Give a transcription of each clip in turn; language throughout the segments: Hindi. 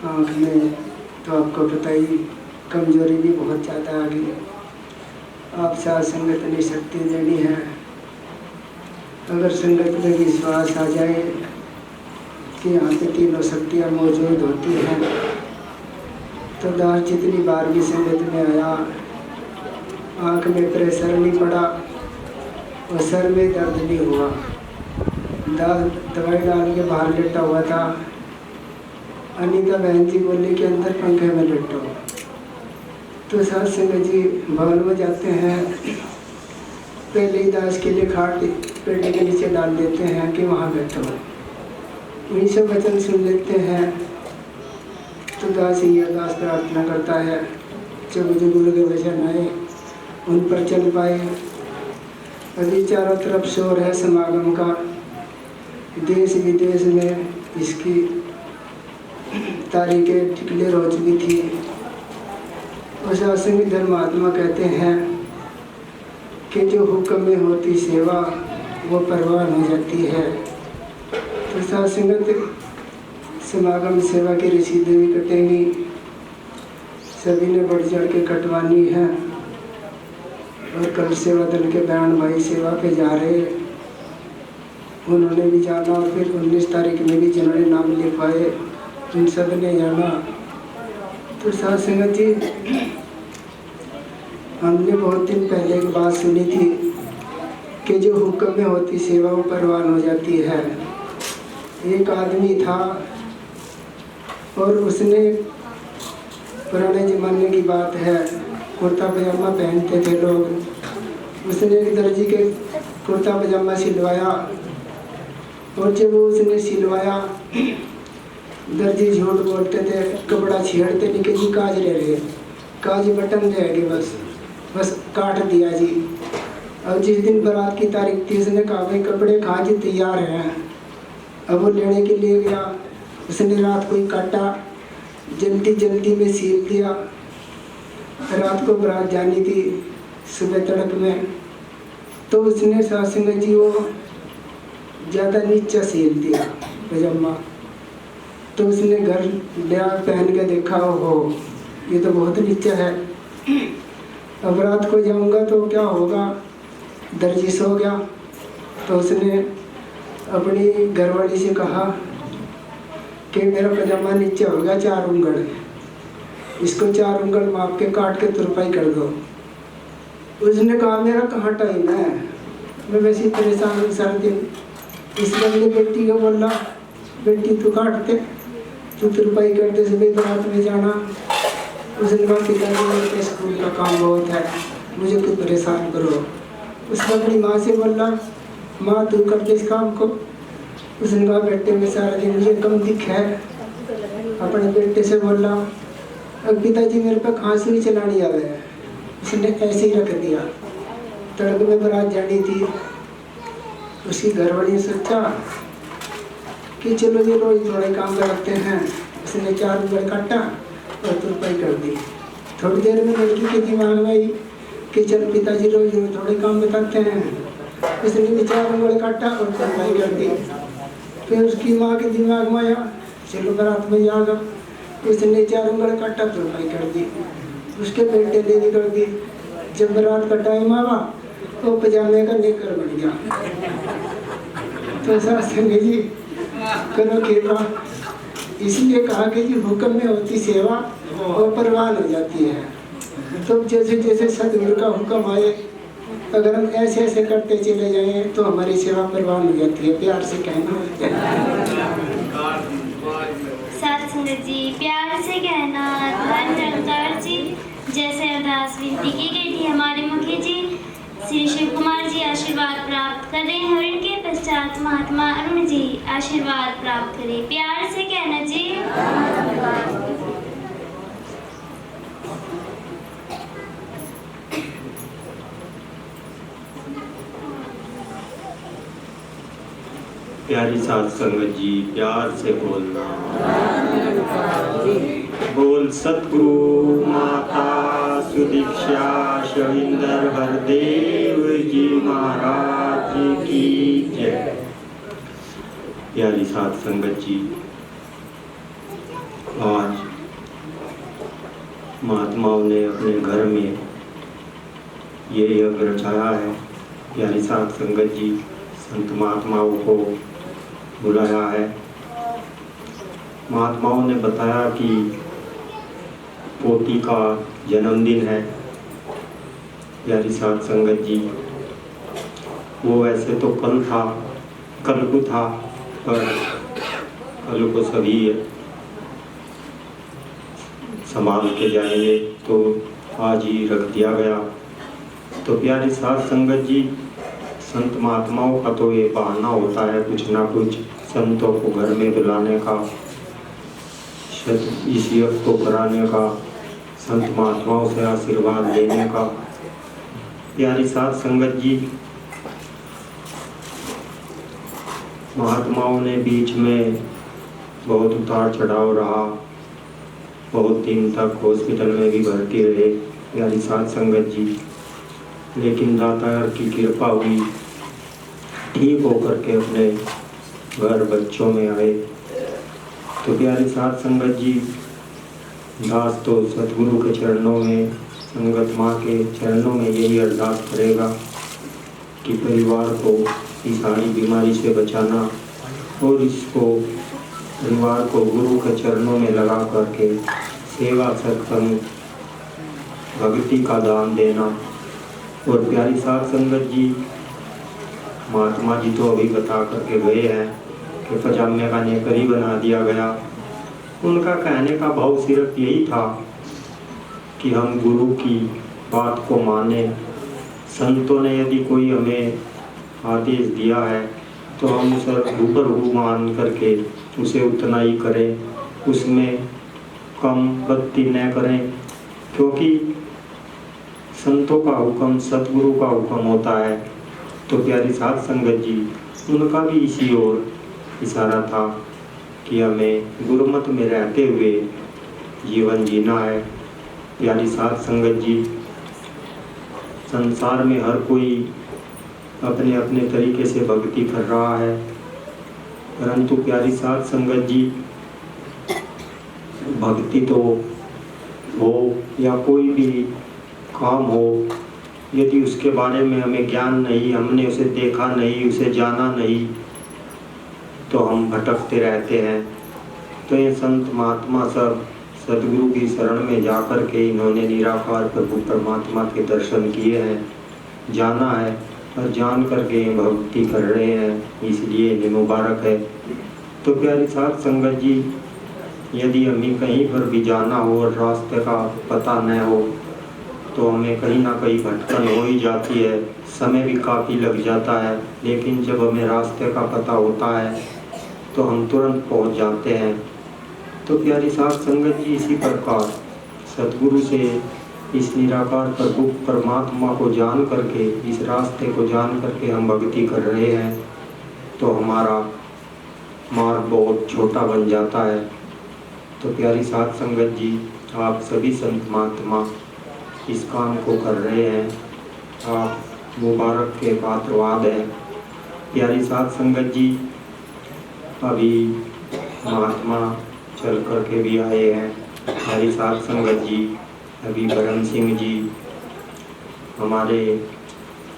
आँख में तो आपको पता ही कमजोरी भी बहुत ज़्यादा आ गई। आप साथ संगत ने शक्ति देनी है। अगर संगत में विश्वास आ जाए कि यहाँ पे तीनों शक्तियाँ मौजूद होती हैं तो दास जितनी बार भी संगत में आया, आँख में प्रेशर नहीं पड़ा और सर में दर्द नहीं हुआ। दास दवाई डाल के बाहर लेटा हुआ था। अनीता बहन जी बोली कि अंदर पंखे में लेटो। तो साथ संगत जी भवन में जाते हैं, पहले ही दास के लिए खाट पेटी के नीचे डाल देते हैं कि वहाँ बैठो। उन्हीं से वचन सुन लेते हैं। तो दास ही अरदास प्रार्थना करता है जो मुझे गुरु के वचन आए उन पर चल पाए। अभी चारों तरफ शोर है समागम का, देश विदेश में इसकी तारीखें डिक्लेयर हो चुकी थी। उस आश्रमी धर्मात्मा कहते हैं कि जो हुक्म में होती सेवा वो परवान हो जाती है। तो साथ संगत समागम सेवा की रसीदें भी कटेंगी, सभी ने बढ़ चढ़ के कटवानी है। और कल सेवा दल के बहन भाई सेवा पे जा रहे, उन्होंने भी जाना। और फिर 19 तारीख में भी जिन्होंने नाम लिखवाए उन सब ने जाना। तो साथ संगत जी हमने बहुत दिन पहले एक बात सुनी थी कि जो हुक्म में होती सेवा वो परवान हो जाती है। एक आदमी था और उसने, पुराने ज़माने की बात है, कुर्ता पजामा पहनते थे लोग। उसने एक दर्जी के कुर्ता पजामा सिलवाया और जब वो उसने सिलवाया, दर्जी झूठ बोलते थे, कपड़ा छेड़ते नहीं कि जी काज ले रहे, काज बटन रहेगी बस काट दिया जी। अब जिस दिन बारात की तारीख थी उसने कहा भाई कपड़े कहाँ जी तैयार हैं। अब वो लेने के लिए गया, उसने रात को ही काटा, जल्दी जल्दी में सील दिया। रात को बारात जानी थी सुबह तड़क में, तो उसने सासंग जी वो ज़्यादा नीचा सील दिया पजामा। तो उसने घर लिया पहन के देखा, हो ये तो बहुत नीचा है, अब रात को जाऊंगा तो क्या होगा। दर्जी सो गया। तो उसने अपनी घरवाली से कहा कि मेरा पजामा नीचे हो गया 4 उंगल, इसको 4 उंगल माप के काट के तुरपाई कर दो। उसने कहा मेरा कहाँ टाइम है, मैं वैसे ही परेशान हूँ सारा दिन। इसलिए अपनी बेटी को बोला बेटी तू काटते, तू तुरपाई करते, सुबह बारात में जाना। उसने कहा पिताजी मेरे स्कूल का काम बहुत है, मुझे क्यों परेशान करो। उसने अपनी माँ से बोला माँ तू कर दे इस काम को। उसने कहा बेटे में सारा दिन मुझे कम दिख है। अपने बेटे से बोला अब पिताजी मेरे पे कहाँ से भी चलानी आ गया। उसने ऐसे ही रख दिया। तड़क में बारात जानी थी, उसकी घरवाली ने सोचा कि चलो ये रोज थोड़े काम करते हैं। उसने 4 उंगल काटा और तुरपाई कर दी। थोड़ी देर में लड़की के दिमाग में आई कि चल पिताजी रोज थोड़े काम बताते हैं। उसने भी 4 उंगल काटा और तुरपाई कर दी। फिर उसकी माँ के दिमाग में आया चलो बारात में जाएगा। उसने 4 उंगल काटा तुरपाई कर दी। उसके बेटे ने भी कर दी। जब बारात का टाइम आवा तो पजामे का नेकर बन गया। तो सासंग जी करो कृपा, इसलिए कहा कि जी हुक्म में होती सेवा वो परवान हो जाती है। तो जैसे जैसे सदगुरु का हुक्म आए, अगर हम ऐसे ऐसे करते चले जाएं तो हमारी सेवा परवान हो जाती है। प्यार से कहना साथ संगत जी प्यार से कहना धन निरंकार जी। जैसे अरदास विनती की गई थी हमारे मुखी जी श्री शिव कुमार जी आशीर्वाद प्राप्त कर रहे हैं और इनके पश्चात महात्मा अरुण जी आशीर्वाद प्राप्त करें। प्यार से कहना जी। प्यारी साध संगत जी प्यार से बोलना। बोल सतगुरु माता सुदीक्षा शविंदर हरदेव जी महाराज की जय। प्यारी साध संगत जी आज महात्माओं ने अपने घर में ये यज्ञ रचाया है। प्यारी साध संगत जी संत महात्माओं को बुलाया है। महात्माओं ने बताया कि पोती का जन्मदिन है। प्यारी साध संगत जी वो वैसे तो कल को था, पर कल को सभी संभाल के जाएंगे तो आज ही रख दिया गया। तो प्यारी साध संगत जी संत महात्माओं का तो ये बहाना होता है कुछ ना कुछ संतों को घर में बुलाने का, इस यज्ञ को कराने का, संत महात्माओं से आशीर्वाद लेने का। प्यारी साध संगत जी महात्माओं ने बीच में बहुत उतार चढ़ाव रहा, बहुत दिन तक हॉस्पिटल में भी भर्ती रहे प्यारी साध संगत जी, लेकिन दाता की कृपा हुई, ठीक होकर के अपने घर बच्चों में आए। तो प्यारी साध संगत जी दास तो सतगुरु के चरणों में, संगत माँ के चरणों में यही अरदास करेगा कि परिवार को इस सारी बीमारी से बचाना और इसको परिवार को गुरु के चरणों में लगा करके सेवा सत्संग भक्ति का दान देना। और प्यारी साध संगत जी महात्मा जी तो अभी बता करके गए हैं कि पजामे का नेकर ही बना दिया गया। उनका कहने का भाव सिर्फ यही था कि हम गुरु की बात को माने। संतों ने यदि कोई हमें आदेश दिया है तो हम उसे रूबरू मान करके उसे उतना ही करें, उसमें कम बत्ती न करें, क्योंकि संतों का हुक्म सतगुरु का हुक्म होता है। तो प्यारी साध संगत जी उनका भी इसी ओर इशारा था कि हमें गुरुमत में रहते हुए जीवन जीना है। प्यारी साध संगत जी संसार में हर कोई अपने अपने तरीके से भक्ति कर रहा है, परंतु प्यारी साध संगत जी भक्ति तो हो या कोई भी काम हो, यदि उसके बारे में हमें ज्ञान नहीं, हमने उसे देखा नहीं, उसे जाना नहीं, तो हम भटकते रहते हैं। तो ये संत महात्मा सब सदगुरु की शरण में जाकर के इन्होंने निराकार प्रभु परमात्मा के दर्शन किए हैं, जाना है और जान करके भक्ति कर रहे हैं, इसलिए ये मुबारक है। तो प्यारी साध संगत जी यदि हमें कहीं पर भी जाना हो और रास्ते का पता न हो तो हमें कहीं ना कहीं भटकन हो ही जाती है, समय भी काफ़ी लग जाता है, लेकिन जब हमें रास्ते का पता होता है तो हम तुरंत पहुंच जाते हैं। तो प्यारी साध संगत जी इसी प्रकार सतगुरु से इस निराकार प्रभु परमात्मा को जान करके, इस रास्ते को जान करके हम भक्ति कर रहे हैं, तो हमारा मार्ग बहुत छोटा बन जाता है। तो प्यारी साध संगत जी आप सभी संत महात्मा इस काम को कर रहे हैं, आप मुबारक के पात्रवाद हैं। प्यारी साध संगत जी अभी महात्मा चल कर के भी आए हैं। प्यारी साध संगत जी अभी बरम सिंह जी, हमारे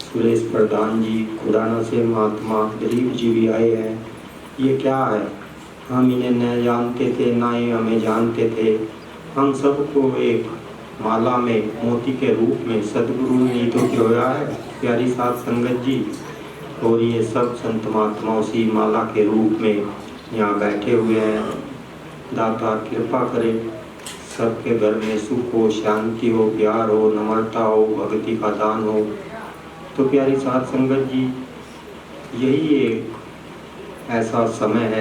सुरेश प्रधान जी, खुदाना से महात्मा दिलीप जी भी आए हैं। ये क्या है, हम इन्हें न जानते थे ना ही हमें जानते थे। हम सबको एक माला में मोती के रूप में सदगुरु ने तो जोड़ा है प्यारी साध संगत जी, और ये सब संत महात्मा उसी माला के रूप में यहाँ बैठे हुए हैं। दाता कृपा करे सबके घर में सुख हो, शांति हो, प्यार हो, नम्रता हो, भक्ति का दान हो। तो प्यारी साध संगत जी यही एक ऐसा समय है